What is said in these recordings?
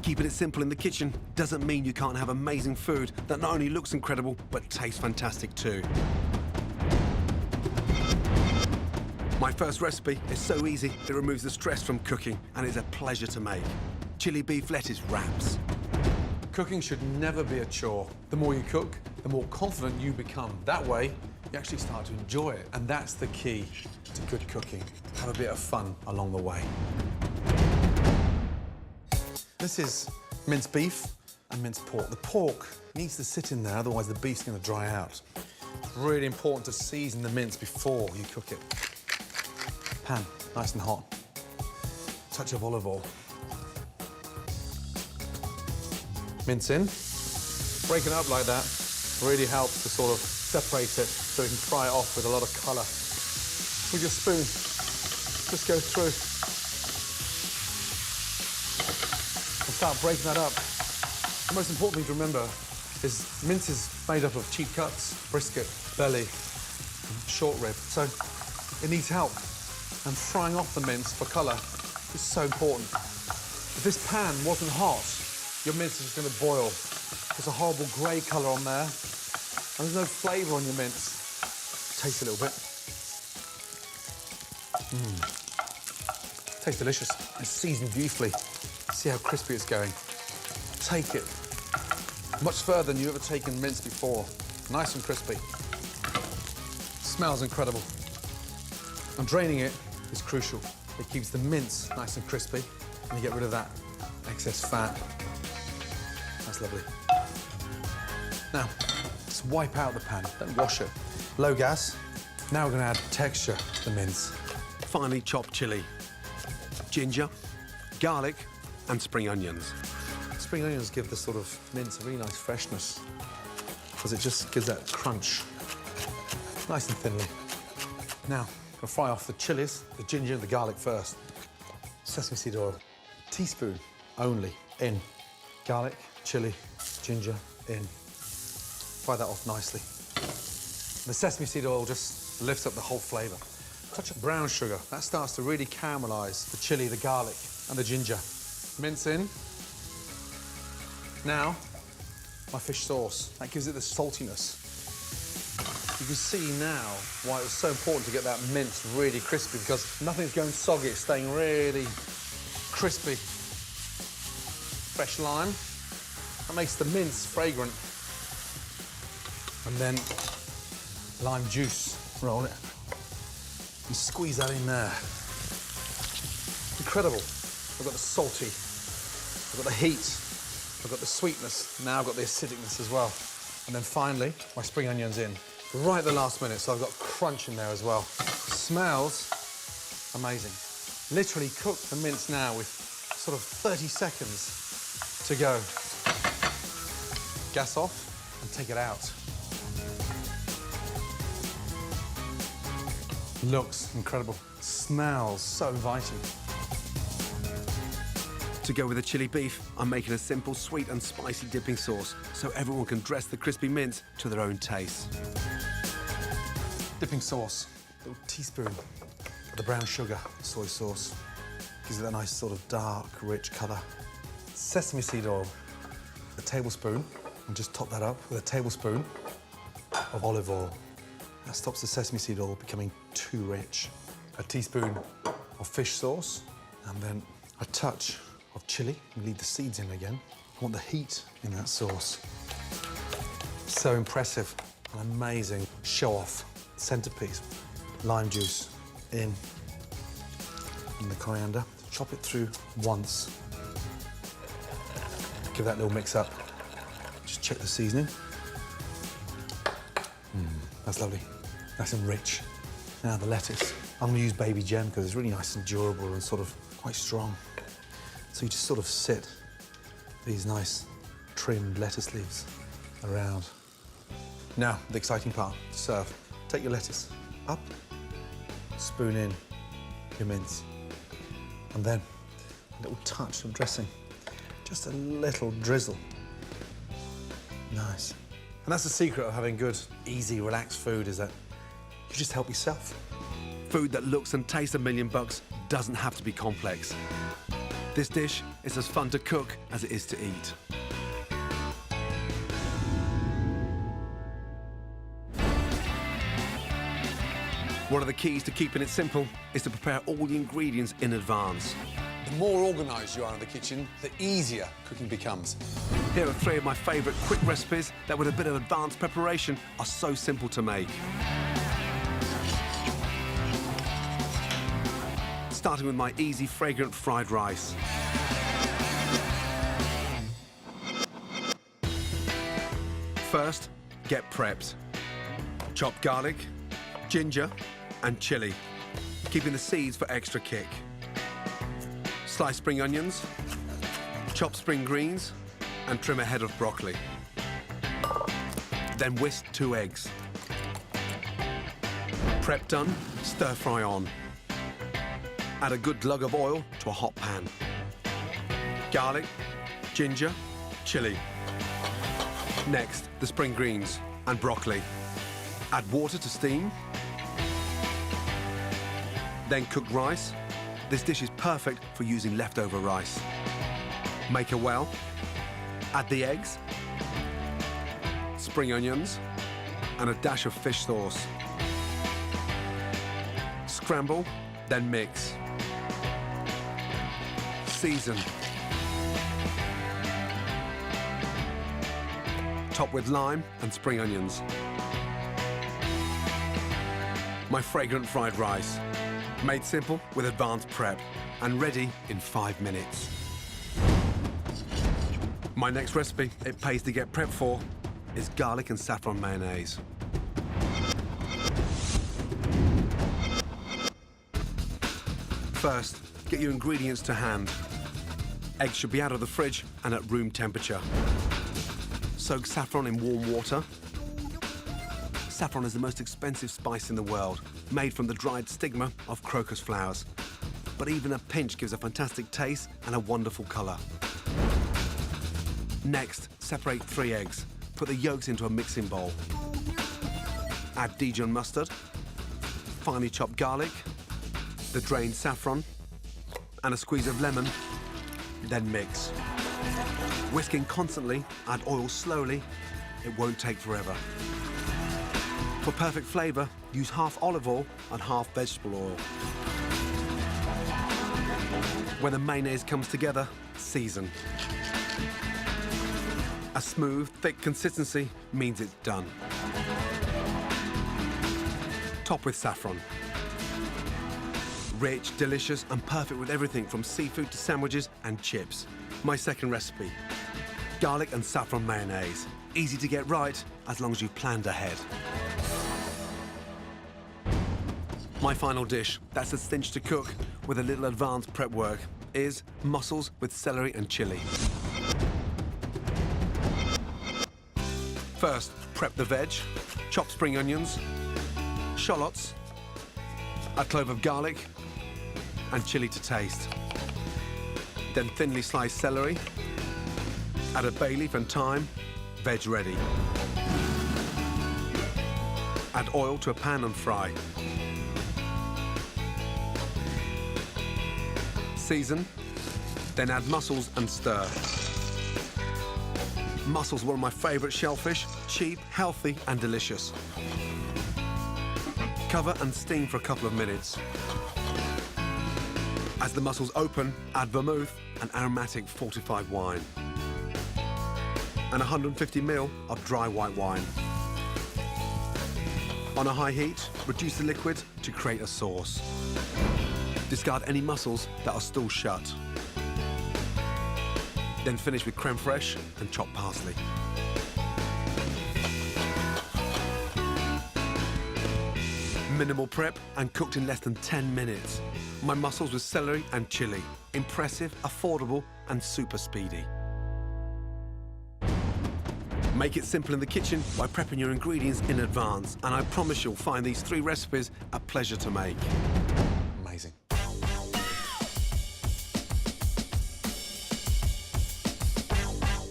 Keeping it simple in the kitchen doesn't mean you can't have amazing food that not only looks incredible, but tastes fantastic too. My first recipe is so easy, it removes the stress from cooking and is a pleasure to make. Chili beef lettuce wraps. Cooking should never be a chore. The more you cook, the more confident you become. That way, you actually start to enjoy it. And that's the key to good cooking. Have a bit of fun along the way. This is minced beef and minced pork. The pork needs to sit in there, otherwise the beef's going to dry out. It's really important to season the mince before you cook it. Pan, nice and hot. Touch of olive oil. Mince in. Break it up like that really helps to sort of separate it so you can fry it off with a lot of colour. With your spoon, just go through. And start breaking that up. The most important thing to remember is mince is made up of cheap cuts, brisket, belly, and short rib. So it needs help. And frying off the mince for colour is so important. If this pan wasn't hot, your mince is going to boil. There's a horrible grey colour on there, and there's no flavour on your mince. Taste a little bit. Tastes delicious. It's seasoned beautifully. See how crispy it's going. Take it much further than you've ever taken mince before. Nice and crispy. Smells incredible. And draining it is crucial. It keeps the mince nice and crispy, and you get rid of that excess fat. That's lovely. Now, just wipe out the pan, don't wash it. Low gas. Now we're going to add texture to the mince. Finely chopped chilli, ginger, garlic, and spring onions. Spring onions give the sort of mince a really nice freshness because it just gives that crunch, nice and thinly. Now, I'll fry off the chilies, the ginger and the garlic first. Sesame seed oil, teaspoon only in. Garlic, chili, ginger in. Fry that off nicely. The sesame seed oil just lifts up the whole flavour. Touch of brown sugar, that starts to really caramelise the chili, the garlic and the ginger. Mince in. Now, my fish sauce. That gives it the saltiness. You can see now why it was so important to get that mince really crispy, because nothing's going soggy, it's staying really crispy. Fresh lime, that makes the mince fragrant. And then lime juice, roll it. And squeeze that in there. Incredible. I've got the salty, I've got the heat, I've got the sweetness, now I've got the acidicness as well. And then finally, my spring onions in. Right at the last minute, so I've got crunch in there as well. Smells amazing. Literally cook the mince now with sort of 30 seconds to go. Gas off and take it out. Looks incredible. Smells so inviting. To go with the chili beef, I'm making a simple sweet and spicy dipping sauce so everyone can dress the crispy mince to their own taste. Dipping sauce, a little teaspoon of the brown sugar, soy sauce. Gives it that nice sort of dark, rich colour. Sesame seed oil, a tablespoon, and just top that up with a tablespoon of olive oil. That stops the sesame seed oil becoming too rich. A teaspoon of fish sauce, and then a touch of chili. We leave the seeds in again. I want the heat in that sauce. So impressive, an amazing show-off centerpiece. Lime juice in, and the coriander. Chop it through once. Give that a little mix up. Just check the seasoning. That's lovely. Nice and rich. Now the lettuce. I'm gonna use baby gem because it's really nice and durable and sort of quite strong. So you just sort of sit these nice trimmed lettuce leaves around. Now, the exciting part, serve. Take your lettuce up, spoon in your mince, and then a little touch of dressing. Just a little drizzle. Nice. And that's the secret of having good, easy, relaxed food, is that you just help yourself. Food that looks and tastes $1 million doesn't have to be complex. This dish is as fun to cook as it is to eat. One of the keys to keeping it simple is to prepare all the ingredients in advance. The more organised you are in the kitchen, the easier cooking becomes. Here are 3 of my favourite quick recipes that with a bit of advanced preparation are so simple to make. Starting with my easy, fragrant fried rice. First, get prepped. Chop garlic, ginger and chilli, keeping the seeds for extra kick. Slice spring onions, chop spring greens and trim a head of broccoli. Then whisk 2 eggs. Prep done, stir fry on. Add a good glug of oil to a hot pan. Garlic, ginger, chilli. Next, the spring greens and broccoli. Add water to steam. Then cook rice. This dish is perfect for using leftover rice. Make a well. Add the eggs, spring onions, and a dash of fish sauce. Scramble, then mix. Season. Top with lime and spring onions. My fragrant fried rice. Made simple with advanced prep and ready in 5 minutes. My next recipe it pays to get prepped for is garlic and saffron mayonnaise. First, get your ingredients to hand. Eggs should be out of the fridge and at room temperature. Soak saffron in warm water. Saffron is the most expensive spice in the world, made from the dried stigma of crocus flowers. But even a pinch gives a fantastic taste and a wonderful colour. Next, separate 3 eggs. Put the yolks into a mixing bowl. Add Dijon mustard, finely chopped garlic, the drained saffron, and a squeeze of lemon. Then mix. Whisking constantly, add oil slowly. It won't take forever. For perfect flavour, use half olive oil and half vegetable oil. When the mayonnaise comes together, season. A smooth, thick consistency means it's done. Top with saffron. Rich, delicious and perfect with everything from seafood to sandwiches and chips. My second recipe, garlic and saffron mayonnaise. Easy to get right as long as you've planned ahead. My final dish, that's a cinch to cook with a little advanced prep work, is mussels with celery and chilli. First, prep the veg, chop spring onions, shallots, a clove of garlic, and chilli to taste. Then thinly sliced celery, add a bay leaf and thyme, veg ready. Add oil to a pan and fry. Season, then add mussels and stir. Mussels are one of my favourite shellfish, cheap, healthy and delicious. Cover and steam for a couple of minutes. As the mussels open, add vermouth and aromatic fortified wine. And 150 ml of dry white wine. On a high heat, reduce the liquid to create a sauce. Discard any mussels that are still shut. Then finish with creme fraiche and chopped parsley. Minimal prep and cooked in less than 10 minutes. My mussels with celery and chilli. Impressive, affordable and super speedy. Make it simple in the kitchen by prepping your ingredients in advance, and I promise you'll find these 3 recipes a pleasure to make. Amazing.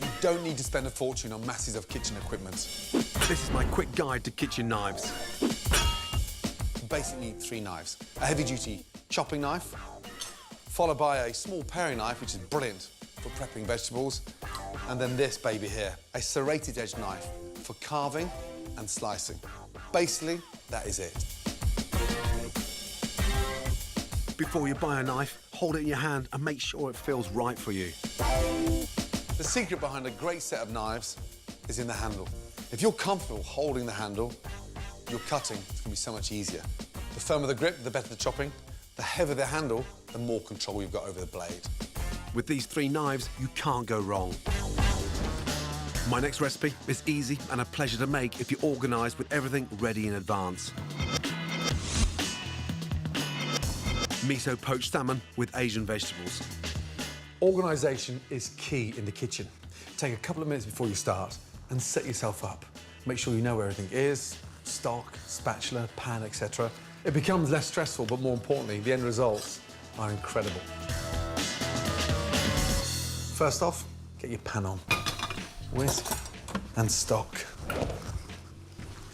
You don't need to spend a fortune on masses of kitchen equipment. This is my quick guide to kitchen knives. You basically need 3 knives. A heavy-duty chopping knife, followed by a small paring knife, which is brilliant for prepping vegetables, and then this baby here, a serrated edge knife for carving and slicing. Basically, that is it. Before you buy a knife, hold it in your hand and make sure it feels right for you. The secret behind a great set of knives is in the handle. If you're comfortable holding the handle, your cutting is going to be so much easier. The firmer the grip, the better the chopping. The heavier the handle, the more control you've got over the blade. With these 3 knives, you can't go wrong. My next recipe is easy and a pleasure to make if you're organised with everything ready in advance. Miso poached salmon with Asian vegetables. Organisation is key in the kitchen. Take a couple of minutes before you start and set yourself up. Make sure you know where everything is, stock, spatula, pan, etc. It becomes less stressful, but more importantly, the end results are incredible. First off, get your pan on. Whisk and stock.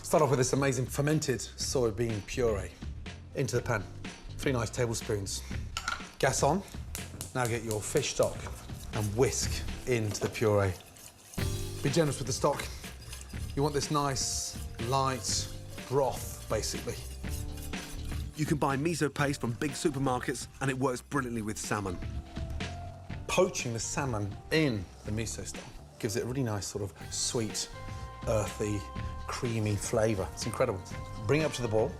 Start off with this amazing fermented soybean puree. Into the pan, 3 nice tablespoons. Gas on. Now get your fish stock and whisk into the puree. Be generous with the stock. You want this nice, light broth, basically. You can buy miso paste from big supermarkets and it works brilliantly with salmon. Poaching the salmon in the miso stock gives it a really nice sort of sweet, earthy, creamy flavour. It's incredible. Bring it up to the boil.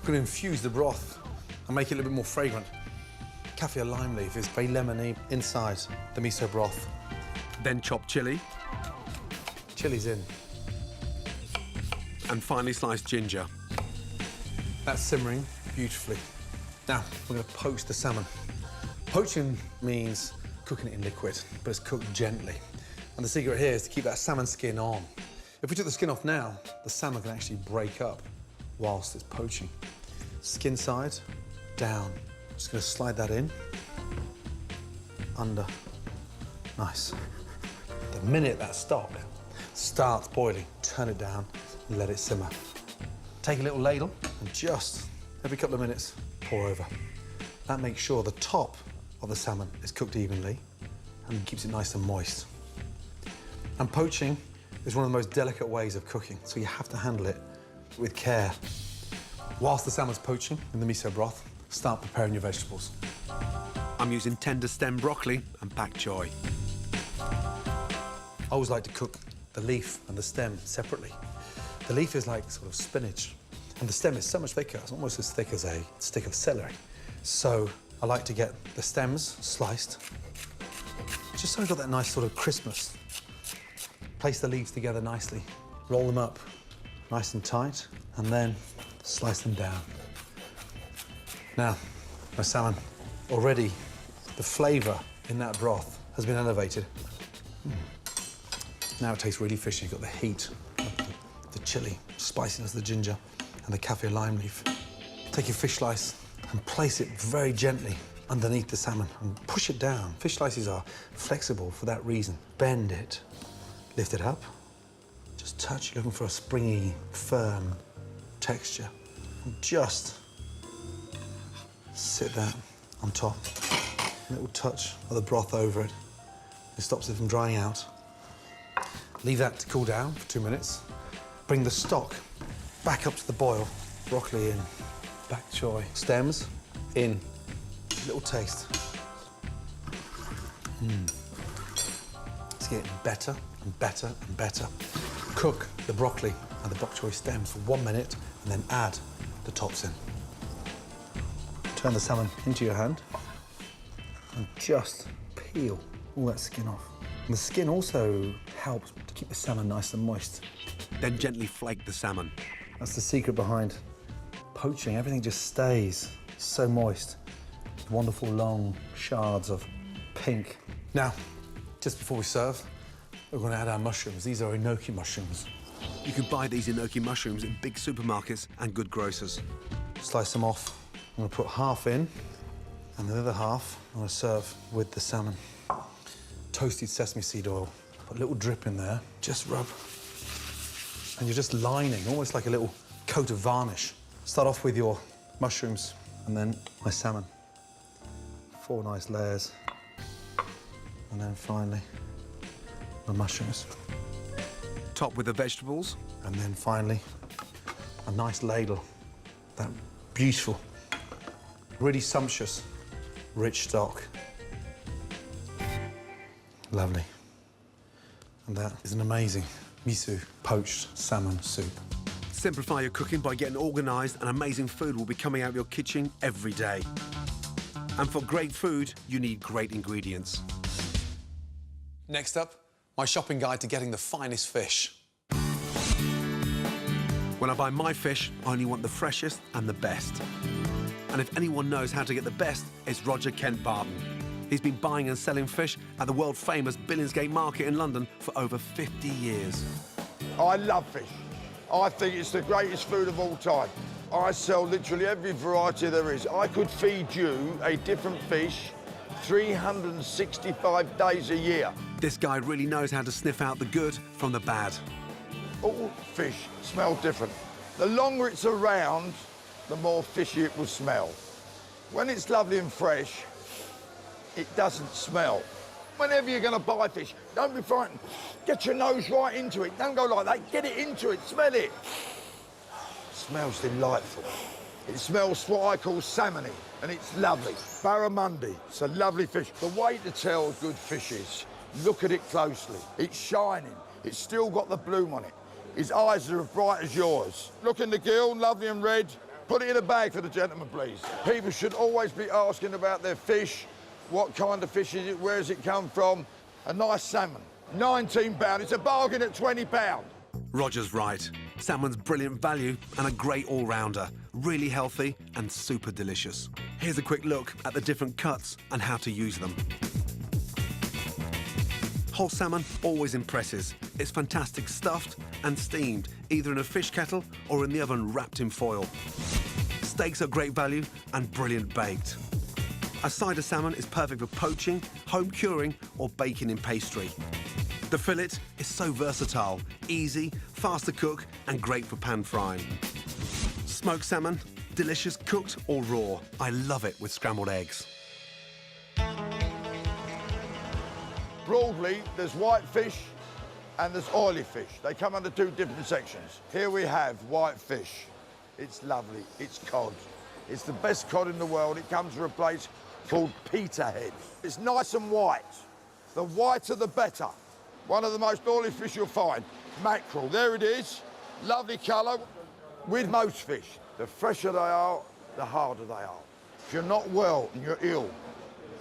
We're going to infuse the broth and make it a little bit more fragrant. Kaffir lime leaf is very lemony inside the miso broth. Then chop chilli Chili's in. and finely sliced ginger. That's simmering beautifully. Now, we're going to poach the salmon. Poaching means cooking it in liquid, but it's cooked gently. And the secret here is to keep that salmon skin on. If we took the skin off now, the salmon can actually break up whilst it's poaching. Skin side, down. Just going to slide that in. Under. Nice. The minute that stock starts boiling, turn it down and let it simmer. Take a little ladle and just every couple of minutes pour over. That makes sure the top of the salmon is cooked evenly and keeps it nice and moist. And poaching is one of the most delicate ways of cooking, so you have to handle it with care. Whilst the salmon's poaching in the miso broth, start preparing your vegetables. I'm using tender stem broccoli and pak choy. I always like to cook the leaf and the stem separately. The leaf is like sort of spinach, and the stem is so much thicker. It's almost as thick as a stick of celery. So I like to get the stems sliced, just so I've got that nice sort of crispness. Place the leaves together nicely, roll them up nice and tight, and then slice them down. Now, my salmon, already the flavour in that broth has been elevated. Now it tastes really fishy. You've got the heat, the chilli, spiciness, the ginger, and the kaffir lime leaf. Take your fish slice and place it very gently underneath the salmon and push it down. Fish slices are flexible for that reason. Bend it, lift it up, just touch. You're looking for a springy, firm texture. And just sit that on top. A little touch of the broth over it. It stops it from drying out. Leave that to cool down for 2 minutes. Bring the stock back up to the boil. Broccoli in, pak choy, stems in. Little taste. It's getting better and better and better. Cook the broccoli and the bok choy stems for 1 minute and then add the tops in. Turn the salmon into your hand and just peel all that skin off. And the skin also helps to keep the salmon nice and moist. Then gently flake the salmon. That's the secret behind poaching. Everything just stays so moist. Wonderful long shards of pink. Now, just before we serve, we're going to add our mushrooms. These are enoki mushrooms. You can buy these enoki mushrooms in big supermarkets and good grocers. Slice them off. I'm going to put half in, and the other half I'm going to serve with the salmon. Toasted sesame seed oil. Put a little drip in there. Just rub. And you're just lining, almost like a little coat of varnish. Start off with your mushrooms, and then my salmon. 4 nice layers. And then finally, the mushrooms. Top with the vegetables. And then finally, a nice ladle. That beautiful, really sumptuous, rich stock. Lovely. And that is an amazing miso poached salmon soup. Simplify your cooking by getting organised, and amazing food will be coming out of your kitchen every day. And for great food, you need great ingredients. Next up, my shopping guide to getting the finest fish. When I buy my fish, I only want the freshest and the best. And if anyone knows how to get the best, it's Roger Kent Barton. He's been buying and selling fish at the world-famous Billingsgate Market in London for over 50 years. I love fish. I think it's the greatest food of all time. I sell literally every variety there is. I could feed you a different fish 365 days a year. This guy really knows how to sniff out the good from the bad. All fish smell different. The longer it's around, the more fishy it will smell. When it's lovely and fresh, it doesn't smell. Whenever you're going to buy fish, don't be frightened. Get your nose right into it. Don't go like that. Get it into it. Smell it. Smells delightful. It smells what I call salmony, and it's lovely. Barramundi, it's a lovely fish. The way to tell good fish is, look at it closely. It's shining. It's still got the bloom on it. His eyes are as bright as yours. Look in the gill, lovely and red. Put it in a bag for the gentleman, please. People should always be asking about their fish. What kind of fish is it? Where does it come from? A nice salmon. £19. It's a bargain at £20. Roger's right. Salmon's brilliant value and a great all-rounder. Really healthy and super delicious. Here's a quick look at the different cuts and how to use them. Whole salmon always impresses. It's fantastic stuffed and steamed, either in a fish kettle or in the oven wrapped in foil. Steaks are great value and brilliant baked. A side of salmon is perfect for poaching, home curing or baking in pastry. The fillet is so versatile, easy, fast to cook and great for pan frying. Smoked salmon, delicious cooked or raw. I love it with scrambled eggs. Broadly, there's white fish and there's oily fish. They come under 2 different sections. Here we have white fish. It's lovely, it's cod. It's the best cod in the world. It comes from a place called Peterhead. It's nice and white. The whiter the better. One of the most oily fish you'll find. Mackerel, there it is. Lovely colour. With most fish, the fresher they are, the harder they are. If you're not well and you're ill,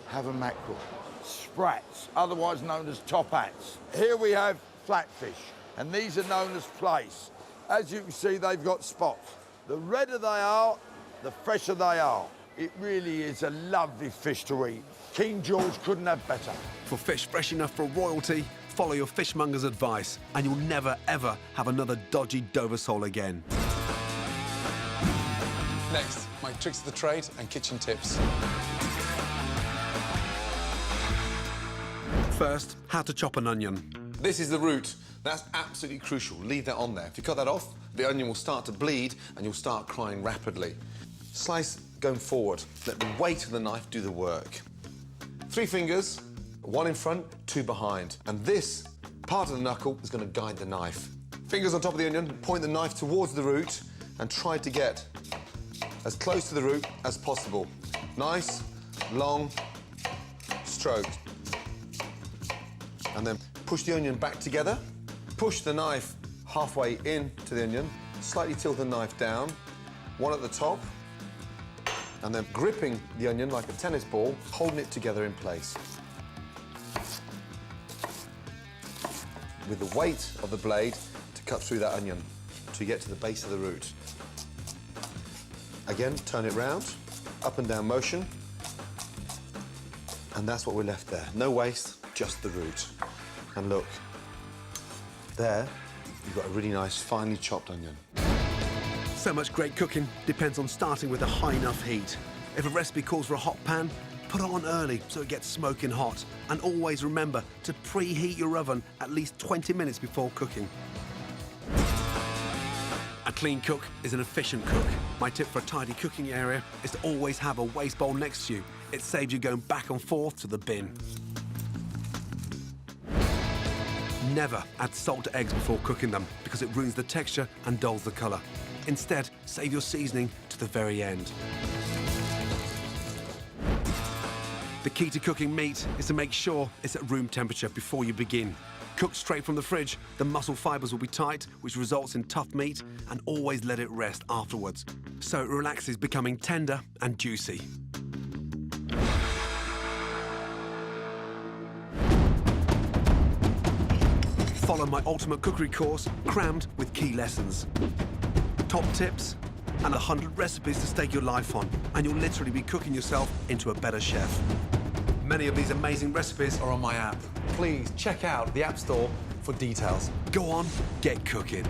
have a mackerel. Sprats, otherwise known as top hats. Here we have flatfish, and these are known as plaice. As you can see, they've got spots. The redder they are, the fresher they are. It really is a lovely fish to eat. King George couldn't have better. For fish fresh enough for royalty, follow your fishmonger's advice and you'll never, ever have another dodgy Dover sole again. Next, my tricks of the trade and kitchen tips. First, how to chop an onion. This is the root. That's absolutely crucial. Leave that on there. If you cut that off, the onion will start to bleed and you'll start crying rapidly. Slice going forward. Let the weight of the knife do the work. 3 fingers, 1 in front, 2 behind. And this part of the knuckle is going to guide the knife. Fingers on top of the onion, point the knife towards the root and try to get as close to the root as possible. Nice, long stroke. And then push the onion back together. Push the knife halfway into the onion. Slightly tilt the knife down. 1 at the top. And then gripping the onion like a tennis ball, holding it together in place. With the weight of the blade to cut through that onion to get to the base of the root. Again, turn it round, up and down motion. And that's what we're left there. No waste, just the root. And look, there, you've got a really nice, finely chopped onion. So much great cooking depends on starting with a high enough heat. If a recipe calls for a hot pan, put it on early so it gets smoking hot. And always remember to preheat your oven at least 20 minutes before cooking. A clean cook is an efficient cook. My tip for a tidy cooking area is to always have a waste bowl next to you. It saves you going back and forth to the bin. Never add salt to eggs before cooking them because it ruins the texture and dulls the colour. Instead, save your seasoning to the very end. The key to cooking meat is to make sure it's at room temperature before you begin. Cooked straight from the fridge, the muscle fibres will be tight, which results in tough meat, and always let it rest afterwards, so it relaxes, becoming tender and juicy. Follow my ultimate cookery course, crammed with key lessons. Top tips and 100 recipes to stake your life on, and you'll literally be cooking yourself into a better chef. Many of these amazing recipes Are on my app. Please check out the App Store for details. Go on, get cooking.